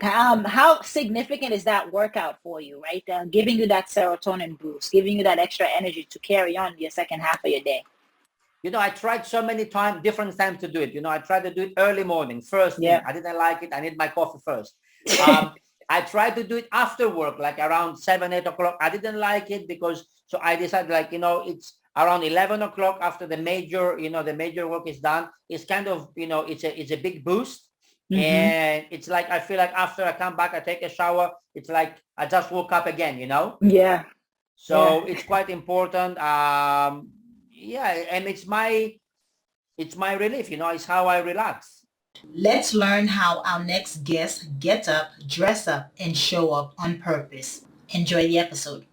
How significant is that workout for you, right? Giving you that serotonin boost, giving you that extra energy to carry on your second half of your day. I tried so many times, different times to do it. I tried to do it early morning, first thing. Yeah. I didn't like it. I need my coffee first. Um, I tried to do it after work, like around 7, 8 o'clock. I didn't like it so I decided it's around 11 o'clock after the major work is done. It's kind of, it's a big boost. Mm-hmm. And it's like, I feel like after I come back, I take a shower. It's like I just woke up again. Yeah. Yeah. So it's quite important. Yeah, and it's my relief. It's how I relax. Let's learn how our next guest gets up, dress up, and show up on purpose. Enjoy the episode.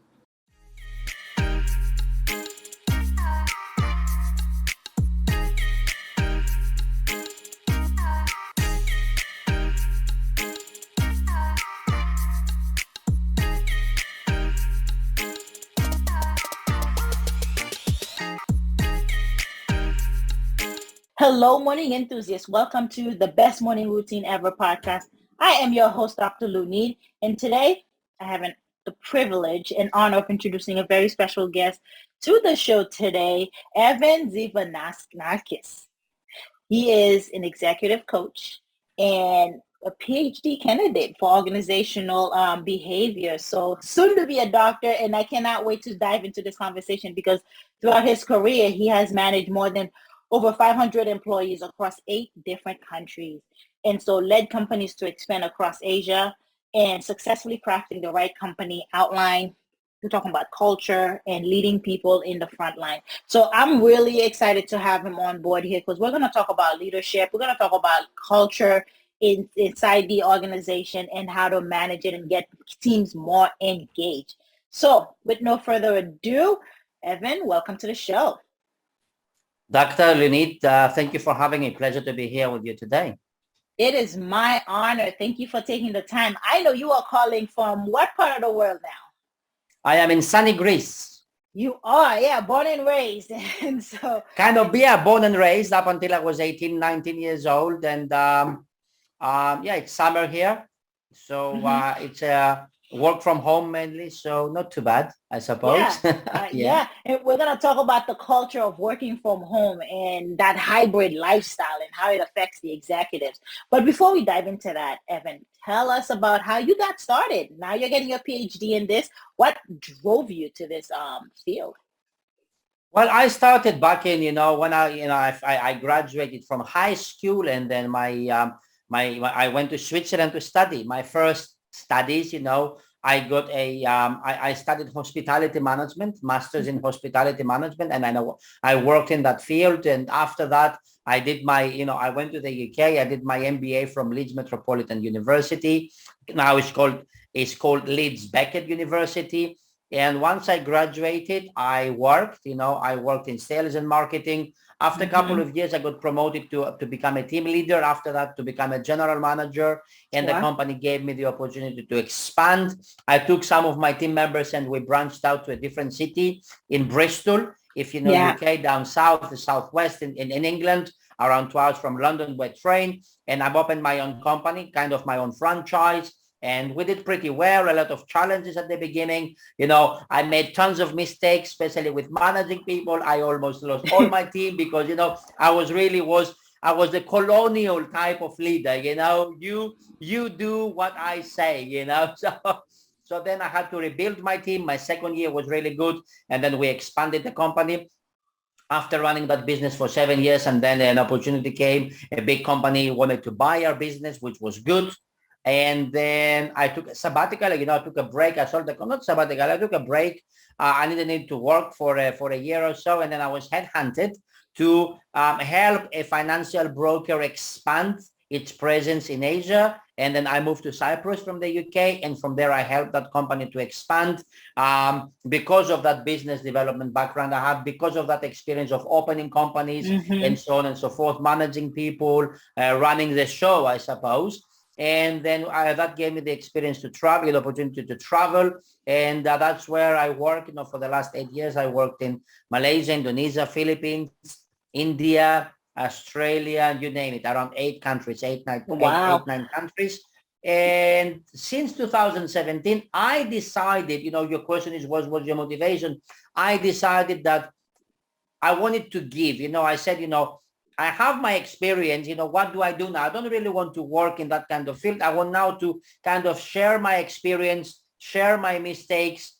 Hello, morning enthusiasts. Welcome to the Best Morning Routine Ever podcast. I am your host, Dr. Lunid, and today I have the privilege and honor of introducing a very special guest to the show today, Evan Zivanakis. He is an executive coach and a PhD candidate for organizational behavior. So soon to be a doctor, and I cannot wait to dive into this conversation because throughout his career, he has managed more than over 500 employees across 8 different countries. And so led companies to expand across Asia and successfully crafting the right company outline. We're talking about culture and leading people in the front line. So I'm really excited to have him on board here because we're going to talk about leadership. We're going to talk about culture inside the organization and how to manage it and get teams more engaged. So with no further ado, Evan, welcome to the show. Dr. Lunit, thank you for having me. Pleasure to be here with you today. It is my honor. Thank you for taking the time. I know you are calling from what part of the world now? I am in sunny Greece. You are, yeah, born and raised. And so kind of, yeah, born and raised up until I was 18, 19 years old. And yeah, it's summer here. So it's work from home mainly. So not too bad, I suppose. Yeah. And we're going to talk about the culture of working from home and that hybrid lifestyle and how it affects the executives. But before we dive into that, Evan, tell us about how you got started. Now you're getting your PhD in this. What drove you to this field? Well, I started back in, when I graduated from high school, and then I went to Switzerland to study. My first studies, I studied hospitality management, masters in hospitality management, and I worked in that field. And after that, I went to the UK. I did my MBA from Leeds Metropolitan University. Now it's called Leeds Beckett University. And once I graduated, I worked in sales and marketing. After a couple of years, I got promoted to become a team leader. After that, to become a general manager. And the company gave me the opportunity to expand. I took some of my team members and we branched out to a different city in Bristol. If you know UK, down south, the southwest in England, around 2 hours from London by train. And I've opened my own company, kind of my own franchise. And we did pretty well. A lot of challenges at the beginning. I made tons of mistakes, especially with managing people. I almost lost all my team because, I was the colonial type of leader. You do what I say, So then I had to rebuild my team. My second year was really good. And then we expanded the company after running that business for 7 years. And then an opportunity came. A big company wanted to buy our business, which was good. And then I took a sabbatical, I took a break. I took a break. I didn't need to work for a year or so. And then I was headhunted to help a financial broker expand its presence in Asia. And then I moved to Cyprus from the UK. And from there, I helped that company to expand because of that business development background I have, because of that experience of opening companies and so on and so forth, managing people, running the show, I suppose. And then that gave me the experience to travel, the opportunity to travel. And that's where I work. For the last 8 years, I worked in Malaysia, Indonesia, Philippines, India, Australia, you name it, around 8 countries, eight, nine countries. And since 2017, I decided, your question is, what was your motivation? I decided that I wanted to give, I said, I have my experience, what do I do now? I don't really want to work in that kind of field. I want now to kind of share my experience, share my mistakes,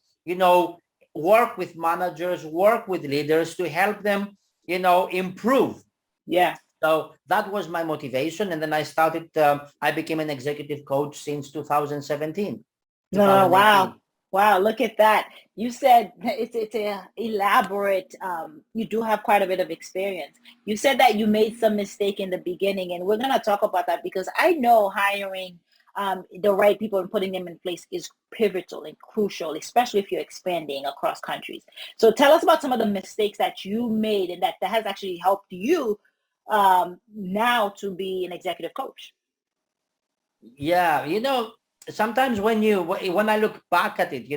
work with managers, work with leaders to help them, improve. Yeah. So that was my motivation. And then I became an executive coach since 2017. No, wow. Wow, look at that. You said it's a elaborate, you do have quite a bit of experience. You said that you made some mistake in the beginning, and we're going to talk about that because I know hiring the right people and putting them in place is pivotal and crucial, especially if you're expanding across countries. So tell us about some of the mistakes that you made and that has actually helped you now to be an executive coach. Yeah, sometimes when I look back at it,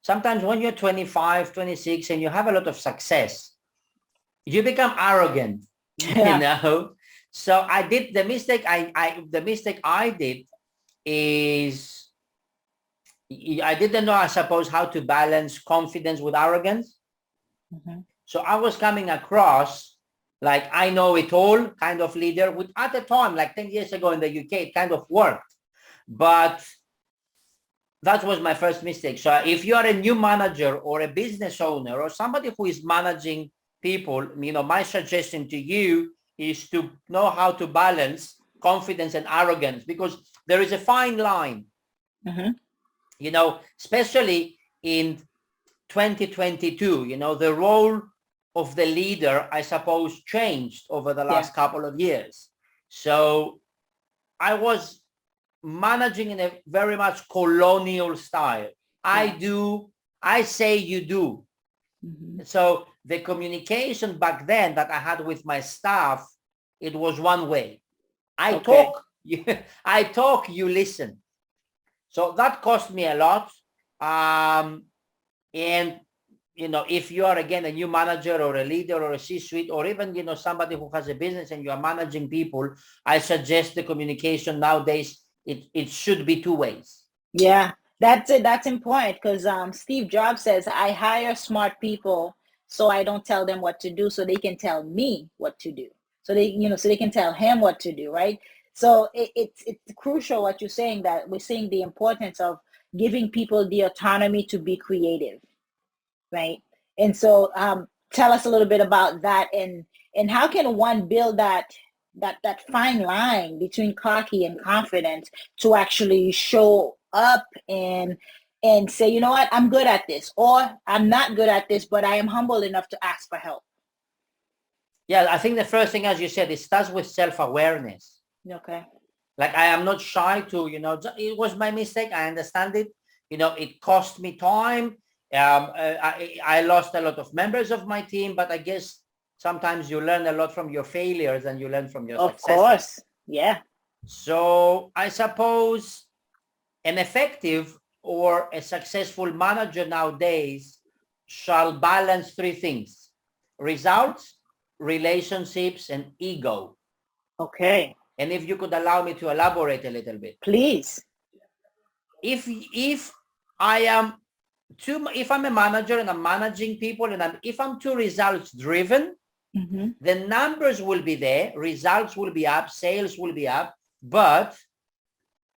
sometimes when you're 25, 26 and you have a lot of success, you become arrogant, So I did the mistake. The mistake I did is I didn't know, I suppose, how to balance confidence with arrogance. Mm-hmm. So I was coming across like I know it all kind of leader, which at the time, like 10 years ago in the UK, it kind of worked. But that was my first mistake. So if you are a new manager or a business owner or somebody who is managing people, my suggestion to you is to know how to balance confidence and arrogance, because there is a fine line, mm-hmm. Especially in 2022, the role of the leader, I suppose, changed over the last couple of years. So I was managing in a very much colonial style. I say, you do. Mm-hmm. So the communication back then that I had with my staff, it was one way. I talk, you listen. So that cost me a lot. And if you are, again, a new manager or a leader or a C-suite, or even, somebody who has a business and you are managing people, I suggest the communication nowadays, it should be two ways. Yeah, that's it. That's important because Steve Jobs says, I hire smart people so I don't tell them what to do, so they can tell me what to do. So they can tell him what to do, right? So it's crucial what you're saying, that we're seeing the importance of giving people the autonomy to be creative, right? And so tell us a little bit about that, and how can one build that fine line between cocky and confidence to actually show up and say, you know what, I'm good at this, or I'm not good at this, but I am humble enough to ask for help. Yeah, I think the first thing, as you said, it starts with self-awareness. Okay. Like, I am not shy to, it was my mistake. I understand it. It cost me time. I lost a lot of members of my team, but I guess sometimes you learn a lot from your failures and you learn from your successes. Of course, yeah. So I suppose an effective or a successful manager nowadays shall balance three things: results, relationships, and ego. Okay. And if you could allow me to elaborate a little bit. Please. If I'm a manager and I'm managing people and if I'm too results driven, mm-hmm. the numbers will be there, results will be up, sales will be up, but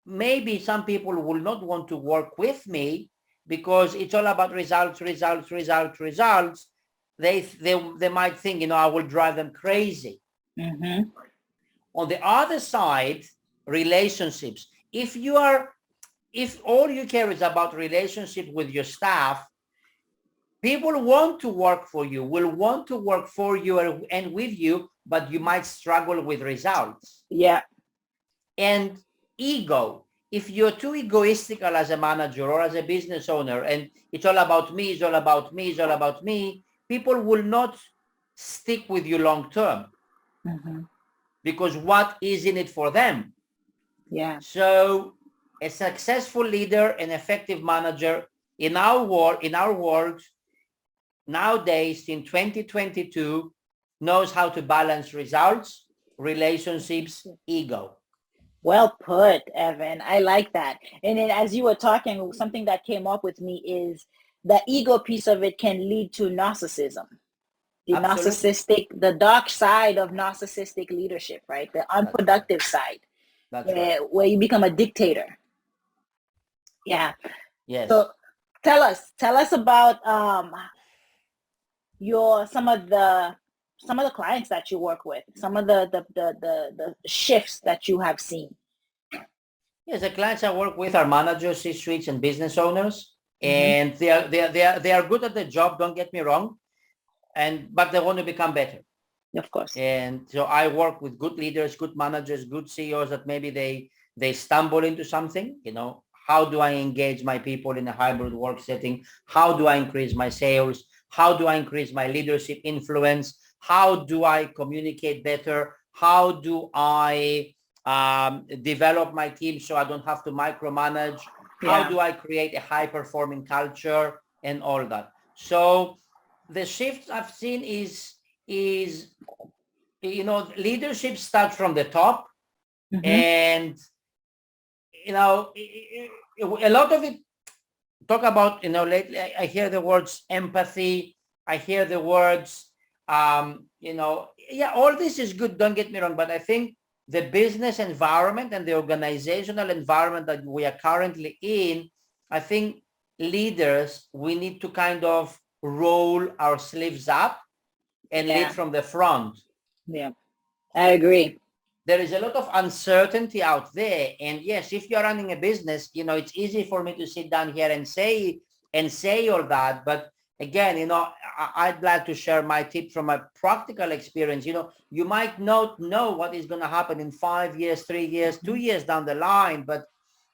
maybe some people will not want to work with me because it's all about results. They might think, I will drive them crazy. Mm-hmm. On the other side, relationships. If all you care is about relationship with your staff, people want to work for you, will want to work for you and with you, but you might struggle with results. Yeah. And ego. If you're too egoistical as a manager or as a business owner, and it's all about me, it's all about me, it's all about me, people will not stick with you long term. Mm-hmm. Because what is in it for them? Yeah. So a successful leader, an effective manager in our world nowadays in 2022 knows how to balance results, relationships, ego. Well put, Evan. I like that. And then as you were talking, something that came up with me is the ego piece of it can lead to narcissism. Absolutely. The dark side of narcissistic leadership, right? The That's right. unproductive side, That's right. where you become a dictator. Yeah. Yes. So tell us about your some of the clients that you work with, some of the shifts that you have seen. Yes, the clients I work with are managers, C-suites, and business owners, Mm-hmm. and they are good at the job. Don't get me wrong, but they want to become better. Of course. And so I work with good leaders, good managers, good CEOs that maybe they stumble into something. How do I engage my people in a hybrid work setting? How do I increase my sales? How do I increase my leadership influence? How do I communicate better? How do I develop my team so I don't have to micromanage? How Yeah. do I create a high performing culture and all that? So the shift I've seen is leadership starts from the top, Mm-hmm. and a lot of it talk about, lately I hear the words empathy, I hear the words, yeah, all this is good, don't get me wrong, but I think the business environment and the organizational environment that we are currently in, I think leaders, we need to kind of roll our sleeves up and lead Yeah. from the front. Yeah. I agree. There is a lot of uncertainty out there. And yes, if you're running a business, it's easy for me to sit down here and say all that. But again, I'd like to share my tip from my practical experience. You might not know what is going to happen in 5 years, 3 years, 2 years down the line. But,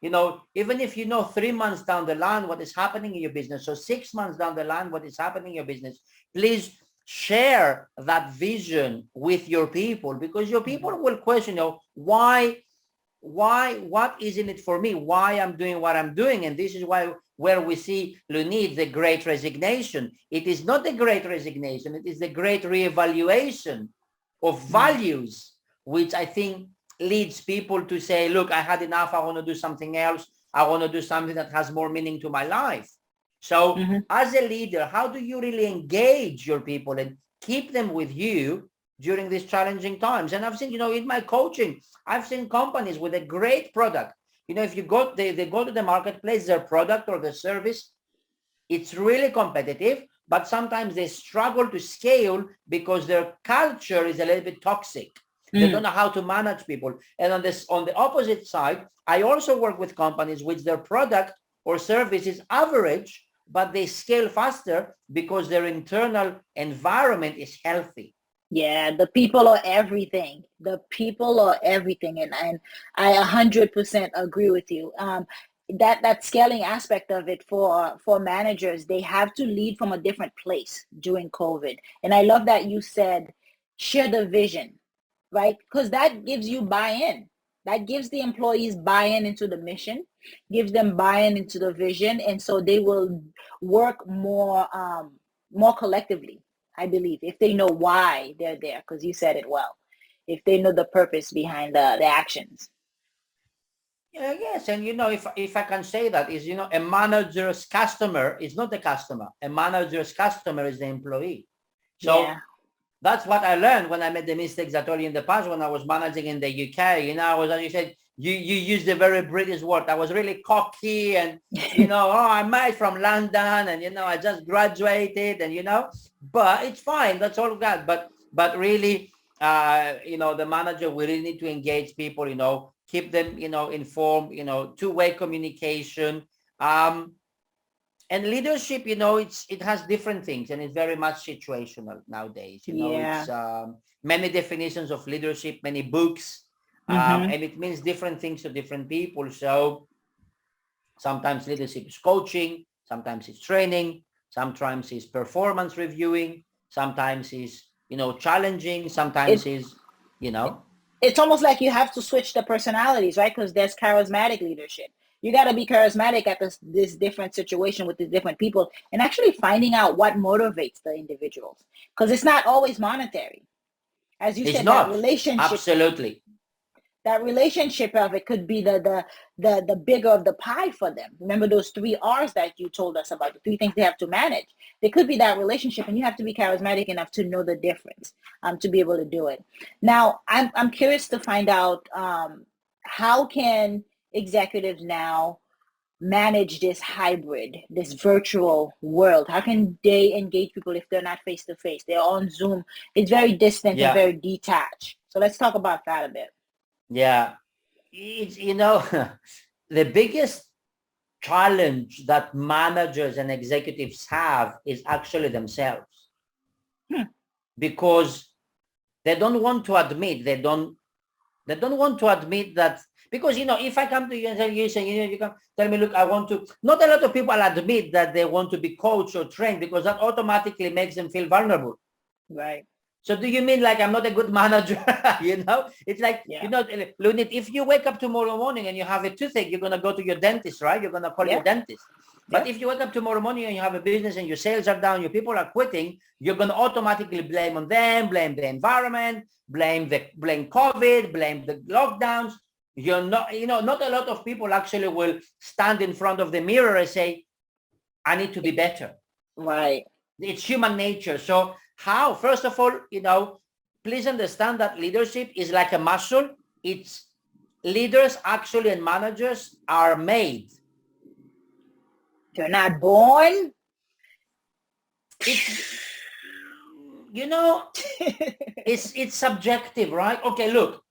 even if 3 months down the line, what is happening in your business, so 6 months down the line, what is happening in your business, please share that vision with your people, because your people will question, why, what is in it for me, why I'm doing what I'm doing. And this is where we see, Leonid, the great resignation. It is not the great resignation, it is the great reevaluation of values, which I think leads people to say, look, I had enough, I want to do something else, I want to do something that has more meaning to my life. So as a leader, how do you really engage your people and keep them with you during these challenging times? And I've seen, in my coaching, I've seen companies with a great product. If you go, they go to the marketplace, their product or their service, it's really competitive, but sometimes they struggle to scale because their culture is a little bit toxic. They don't know how to manage people. And on the opposite side, I also work with companies which their product or service is average, but they scale faster because their internal environment is healthy. Yeah, the people are everything. The people are everything, and I 100% agree with you. That scaling aspect of it for managers, they have to lead from a different place during COVID. And I love that you said share the vision, right? Because that gives you buy-in. That gives the employees buy-in into the mission, gives them buy-in into the vision, and so they will work more collectively, I believe, if they know why they're there, because you said it well. If they know the purpose behind the actions. Yeah, yes, and if I can say that is, a manager's customer is not the customer. A manager's customer is the employee. So that's what I learned when I made the mistakes I told you in the past when I was managing in the UK. I was, as you said, you used a very British word. I was really cocky and, I'm made from London and, I just graduated and, but it's fine. That's all good. But really, the manager, we really need to engage people, keep them, informed, two-way communication. And leadership, it has different things and it's very much situational nowadays. It's many definitions of leadership, many books, and it means different things to different people. So sometimes leadership is coaching, sometimes it's training, sometimes it's performance reviewing, sometimes it's, challenging, sometimes It's almost like you have to switch the personalities, right? Because there's charismatic leadership. You got to be charismatic at this different situation with these different people and actually finding out what motivates the individuals. Because it's not always monetary. As you it's said, that not. relationship. Absolutely. that relationship of it could be the bigger of the pie for them. Remember those 3 R's that you told us about, the 3 things they have to manage. There could be that relationship, and you have to be charismatic enough to know the difference, to be able to do it. Now, I'm curious to find out, how can executives now manage this hybrid, this virtual world? How can they engage people if they're not face to face? They're on Zoom. It's very distant and very detached. So let's talk about that a bit. Yeah, it's, the biggest challenge that managers and executives have is actually themselves, because they don't want to admit, they don't want to admit that, because, if I come to you and say, you come tell me, look, I want to, not a lot of people admit that they want to be coached or trained, because that automatically makes them feel vulnerable. Right. So do you mean like I'm not a good manager? It's like, Lunit, if you wake up tomorrow morning and you have a toothache, you're going to go to your dentist, right? You're going to call your dentist. But if you wake up tomorrow morning and you have a business and your sales are down, your people are quitting, you're going to automatically blame on them, blame the environment, blame COVID, blame the lockdowns. You're not, not a lot of people actually will stand in front of the mirror and say, I need to be better. Right. It's human nature. So how, first of all, please understand that leadership is like a muscle. It's leaders actually and managers are made. They're not born. It's, it's subjective, right? Okay, look,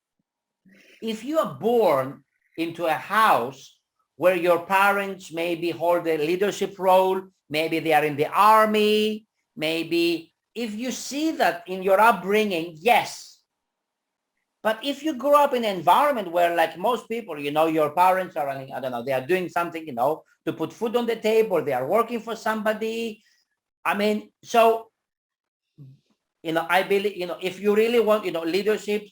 if you are born into a house where your parents maybe hold a leadership role, maybe they are in the army, maybe if you see that in your upbringing, yes. But if you grow up in an environment where, like most people, your parents are running, I don't know, they are doing something, to put food on the table, they are working for somebody. I mean, so, I believe, if you really want, leadership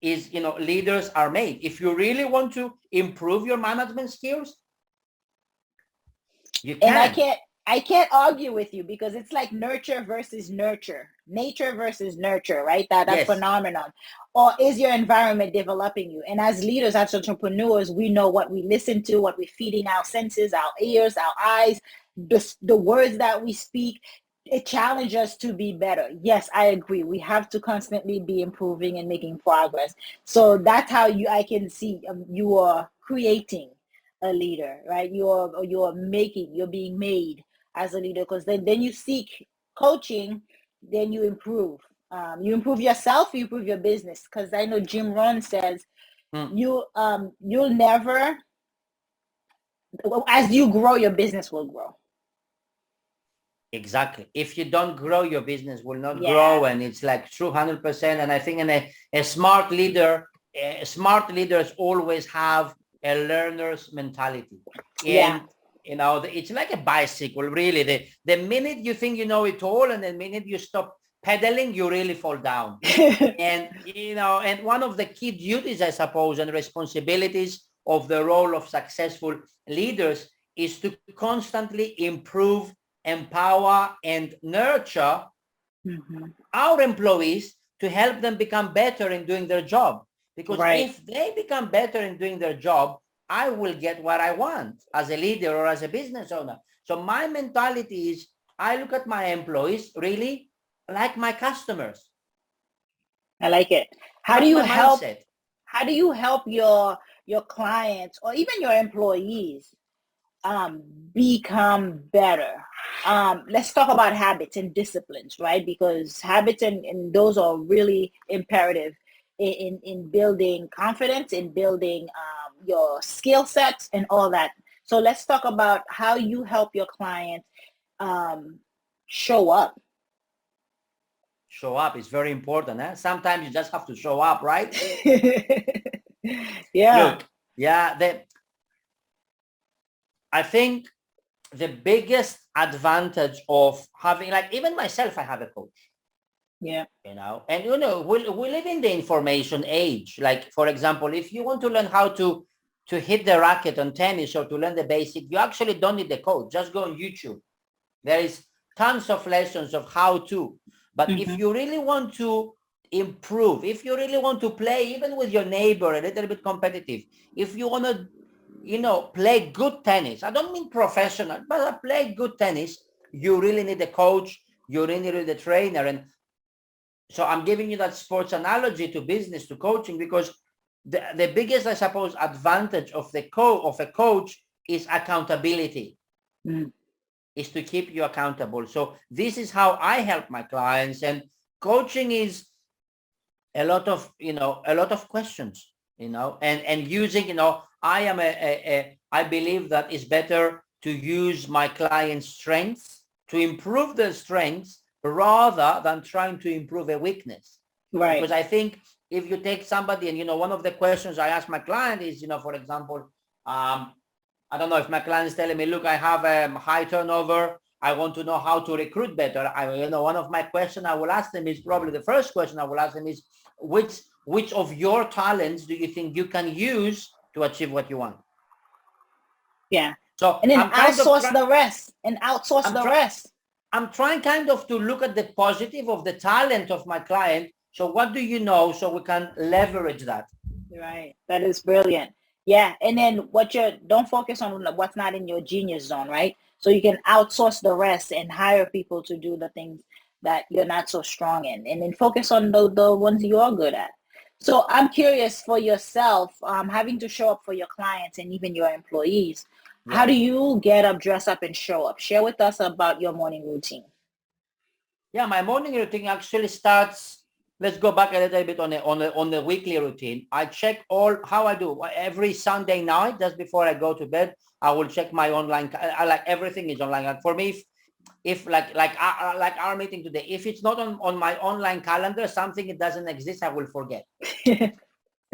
is, leaders are made. If you really want to improve your management skills, you can. And I can't argue with you, because it's like nurture versus nurture, nature versus nurture, right? That's phenomenon. Or is your environment developing you? And as leaders, as entrepreneurs, we know what we listen to, what we're feeding our senses, our ears, our eyes, the words that we speak. It challenges us to be better. Yes, I agree. We have to constantly be improving and making progress. So that's how I can see you are creating a leader, right? You're being made as a leader, because then you seek coaching, then you improve. You improve yourself, you improve your business. Because I know Jim Rohn says you'll never, as you grow, your business will grow. Exactly. If you don't grow, your business will not grow, and it's like true 100%. And I think a smart leaders always have a learner's mentality. And it's like a bicycle, really. The minute you think you know it all, and the minute you stop pedaling, you really fall down. And and one of the key duties, I suppose, and responsibilities of the role of successful leaders is to constantly improve, empower, and nurture our employees to help them become better in doing their job. Because if they become better in doing their job, I will get what I want as a leader or as a business owner. So my mentality is, I look at my employees really like my customers. I like it. How do you help your clients or even your employees become better? Let's talk about habits and disciplines, right? Because habits and those are really imperative in building confidence, in building your skill sets and all that. So let's talk about how you help your clients show up. Show up is very important. Sometimes you just have to show up, right? Look, I think the biggest advantage of having, like, even myself, I have a coach. Yeah. And we live in the information age. Like, for example, if you want to learn how to hit the racket on tennis or to learn the basic, you actually don't need a coach. Just go on YouTube. There is tons of lessons of how to. But if you really want to improve, if you really want to play even with your neighbor a little bit competitive, if you want to, play good tennis, I don't mean professional, but play good tennis, you really need a coach, you really need a trainer. And so I'm giving you that sports analogy to business, to coaching, because the biggest, I suppose, advantage of a coach is accountability. Is to keep you accountable. So this is how I help my clients. And coaching is a lot of questions, and using, I believe that it's better to use my client's strengths to improve their strengths rather than trying to improve a weakness. Right. Because I think if you take somebody and, one of the questions I ask my client is, for example, I don't know, if my client is telling me, look, I have a high turnover, I want to know how to recruit better. One of my questions I will ask them is, probably the first question I will ask them is, which of your talents do you think you can use to achieve what you want? Yeah. So and then outsource the rest. I'm trying kind of to look at the positive of the talent of my client. So what do you know, so we can leverage that? Right. That is brilliant. Yeah. And then don't focus on what's not in your genius zone, right? So you can outsource the rest and hire people to do the things that you're not so strong in, and then focus on the ones you are good at. So I'm curious, for yourself, having to show up for your clients and even your employees, how do you get up, dress up, and show up? Share with us about your morning routine. Yeah, my morning routine actually starts. Let's go back a little bit on the weekly routine. I check how I do every Sunday night, just before I go to bed. I will check my online. Like everything is online. Like for me, if like our meeting today, if it's not on my online calendar, something it doesn't exist, I will forget.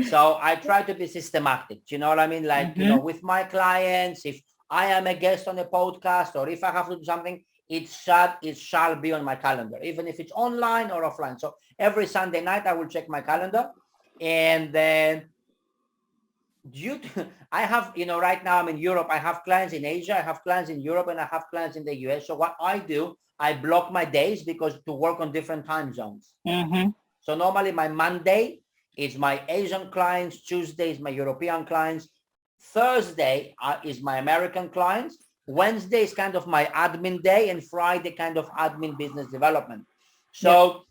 So I try to be systematic. You know what I mean? Like, with my clients, if I am a guest on a podcast, or if I have to do something, it shall be on my calendar, even if it's online or offline. So every Sunday night I will check my calendar. And then I have, right now I'm in Europe. I have clients in Asia, I have clients in Europe, and I have clients in the US. So what I do, I block my days because to work on different time zones. So normally my Monday is my Asian clients, Tuesday is my European clients, Thursday is my American clients, Wednesday is kind of my admin day, and Friday kind of admin business development. So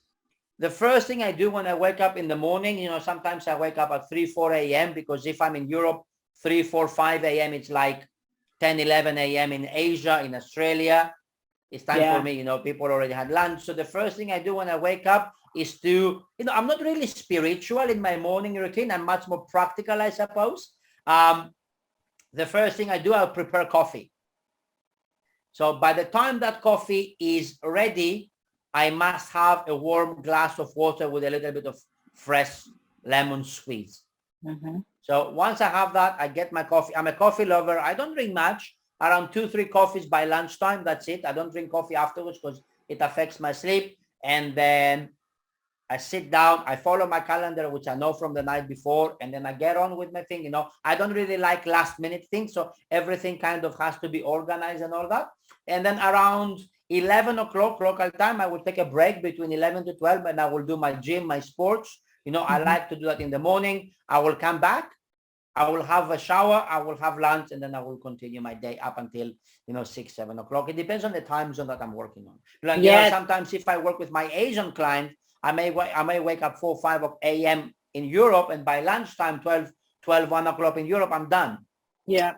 the first thing I do when I wake up in the morning, sometimes I wake up at 3, 4 a.m. because if I'm in Europe, 3, 4, 5 a.m. it's like 10, 11 a.m. in Asia, in Australia. It's time for me, people already had lunch. So the first thing I do when I wake up is to, I'm not really spiritual in my morning routine. I'm much more practical, I suppose. The first thing I do, I'll prepare coffee. So by the time that coffee is ready, I must have a warm glass of water with a little bit of fresh lemon squeeze. So once I have that, I get my coffee. I'm a coffee lover. I don't drink much, around 2-3 coffees by lunchtime. That's it. I don't drink coffee afterwards because it affects my sleep. And then I sit down, I follow my calendar, which I know from the night before, and then I get on with my thing. I don't really like last minute things. So everything kind of has to be organized and all that. And then around 11 o'clock local time, I will take a break between 11 to 12, and I will do my gym, my sports. I like to do that in the morning. I will come back. I will have a shower. I will have lunch, and then I will continue my day up until, 6, 7 o'clock. It depends on the time zone that I'm working on. Sometimes if I work with my Asian client, I may wake up 4, 5 a.m. in Europe, and by lunchtime, 12, 1 o'clock in Europe, I'm done. Yeah.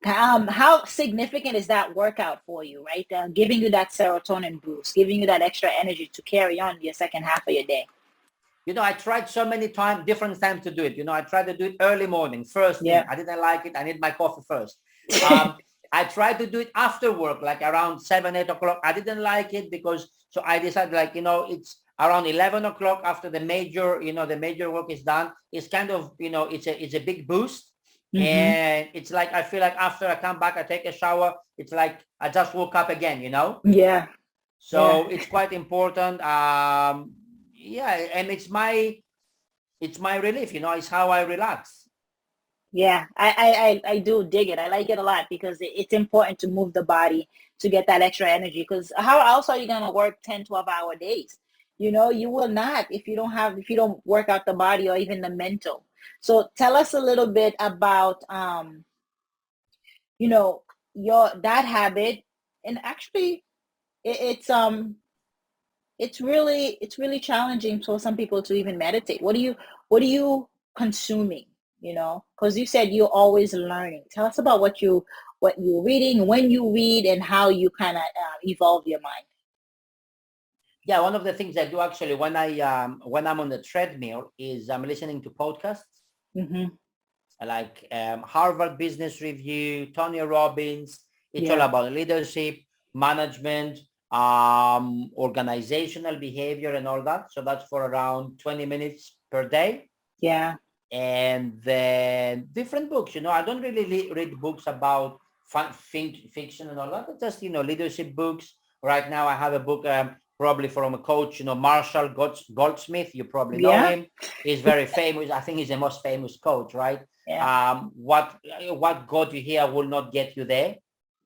How significant is that workout for you, right? Giving you that serotonin boost, giving you that extra energy to carry on your second half of your day. I tried so many times, different times to do it. I tried to do it early morning, first thing. I didn't like it. I need my coffee first. I tried to do it after work, like around 7, 8 o'clock. I didn't like it so I decided it's around 11 o'clock after the major work is done. It's kind of, it's a big boost. And it's like, I feel like after I come back, I take a shower. It's like I just woke up again, Yeah. So it's quite important. And it's my relief, it's how I relax. Yeah, I do dig it. I like it a lot because it's important to move the body to get that extra energy, because how else are you going to work 10, 12-hour days? You will not if you don't work out the body or even the mental. So tell us a little bit about your that habit. And actually it, it's really challenging for some people to even meditate. What are you consuming? Because you said you're always learning. Tell us about what you're reading, when you read, and how you kind of evolve your mind. Yeah, one of the things I do actually when I'm on the treadmill is I'm listening to podcasts Mm-hmm. like Harvard Business Review, Tony Robbins. It's all Yeah. about leadership, management, organizational behavior, and all that. So that's for around 20 minutes per day. Yeah. And then different books. I don't really read books about fiction and all that. It's just leadership books. Right now, I have a book probably from a coach, Marshall Goldsmith. You probably know Yeah. him. He's very famous. I think he's the most famous coach, right? Yeah. What got you here will not get you there.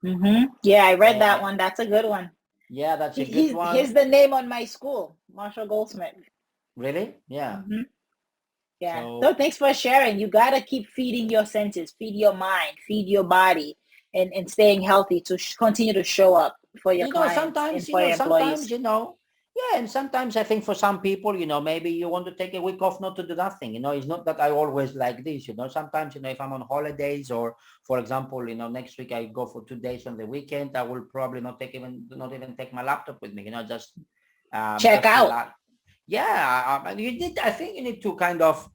Mm-hmm. Yeah, I read that one. That's a good one. Yeah, that's a good one. He's the name on my school, Marshall Goldsmith. Really? Yeah. Mm-hmm. Yeah. So thanks for sharing. You got to keep feeding your senses, feed your mind, feed your body, and staying healthy to continue to show up for your clients and for your employees. And sometimes I think for some people, maybe you want to take a week off not to do nothing. It's not that I always like this. Sometimes, if I'm on holidays or, for example, next week I go for 2 days on the weekend, I will probably not even take my laptop with me. Just check out. Yeah, I think you need to kind of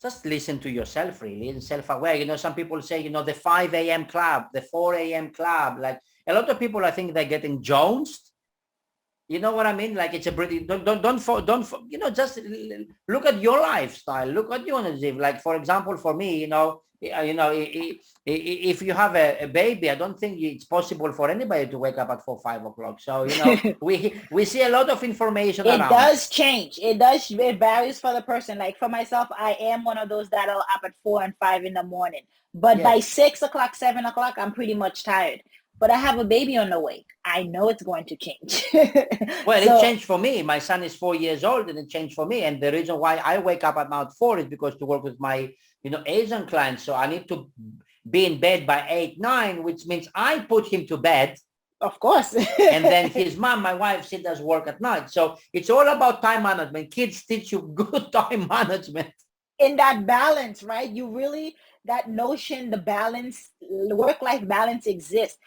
just listen to yourself, really, and self-aware. Some people say, the 5 a.m. club, the 4 a.m. club. Like a lot of people, I think they're getting jonesed. You know what I mean? Like it's a pretty, just look at your lifestyle. Look what you want to live. Like, for example, for me, if you have a baby, I don't think it's possible for anybody to wake up at 4, 5 o'clock. So, we see a lot of information It around. does change. It varies for the person. Like for myself, I am one of those that are up at 4 and 5 in the morning. But by 6 o'clock, 7 o'clock, I'm pretty much tired. But I have a baby on the way. I know it's going to change. Well, it changed for me. My son is 4 years old and it changed for me. And the reason why I wake up at now 4 is because to work with my, Asian clients. So I need to be in bed by 8, 9, which means I put him to bed. Of course. And then his mom, my wife, she does work at night. So it's all about time management. Kids teach you good time management. In that balance, right? That notion, the balance, work-life balance exists.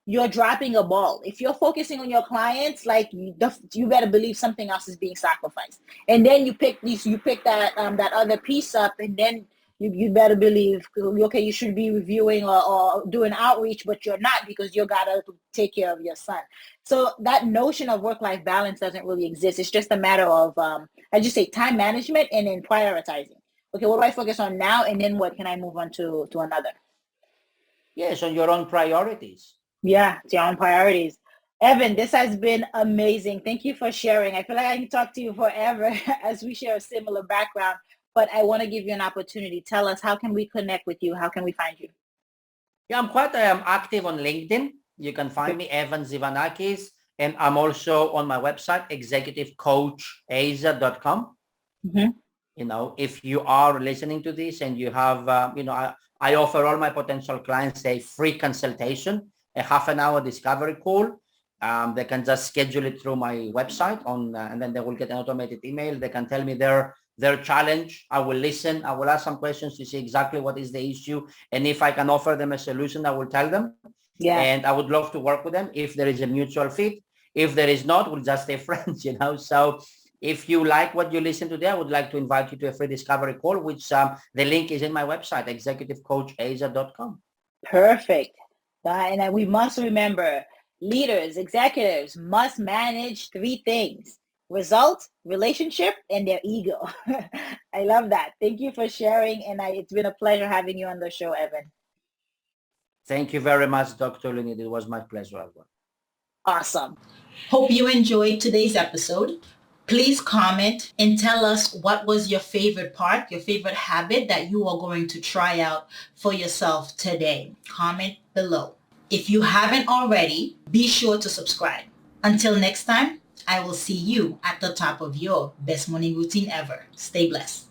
You're dropping a ball. If you're focusing on your clients, like you better believe something else is being sacrificed. And then you pick that other piece up, and then you better believe, okay, you should be reviewing or doing outreach, but you're not because you gotta take care of your son. So that notion of work-life balance doesn't really exist. It's just a matter of, I just say time management and then prioritizing. Okay, what do I focus on now, and then what can I move on to another? Yes, on your own priorities. Yeah, it's your own priorities. Evan, this has been amazing. Thank you for sharing. I feel like I can talk to you forever as we share a similar background, but I want to give you an opportunity. Tell us, how can we connect with you? How can we find you? Yeah, I'm quite active on LinkedIn. You can find me, Evan Zivanakis, and I'm also on my website, executivecoachasia.com. Mm-hmm. If you are listening to this and you have, I offer all my potential clients a free consultation, a half an hour discovery call. They can just schedule it through my website and then they will get an automated email. They can tell me their challenge. I will listen. I will ask some questions to see exactly what is the issue. And if I can offer them a solution, I will tell them. Yeah. And I would love to work with them if there is a mutual fit. If there is not, we'll just stay friends, So if you like what you listen to today, I would like to invite you to a free discovery call, which the link is in my website, executivecoachasia.com. Perfect. And we must remember, leaders, executives must manage 3 things: results, relationship, and their ego. I love that. Thank you for sharing. And it's been a pleasure having you on the show, Evan. Thank you very much, Dr. Leonid. It was my pleasure as well. Awesome. Hope you enjoyed today's episode. Please comment and tell us what was your favorite part, your favorite habit that you are going to try out for yourself today. Comment below. If you haven't already, be sure to subscribe. Until next time, I will see you at the top of your best morning routine ever. Stay blessed.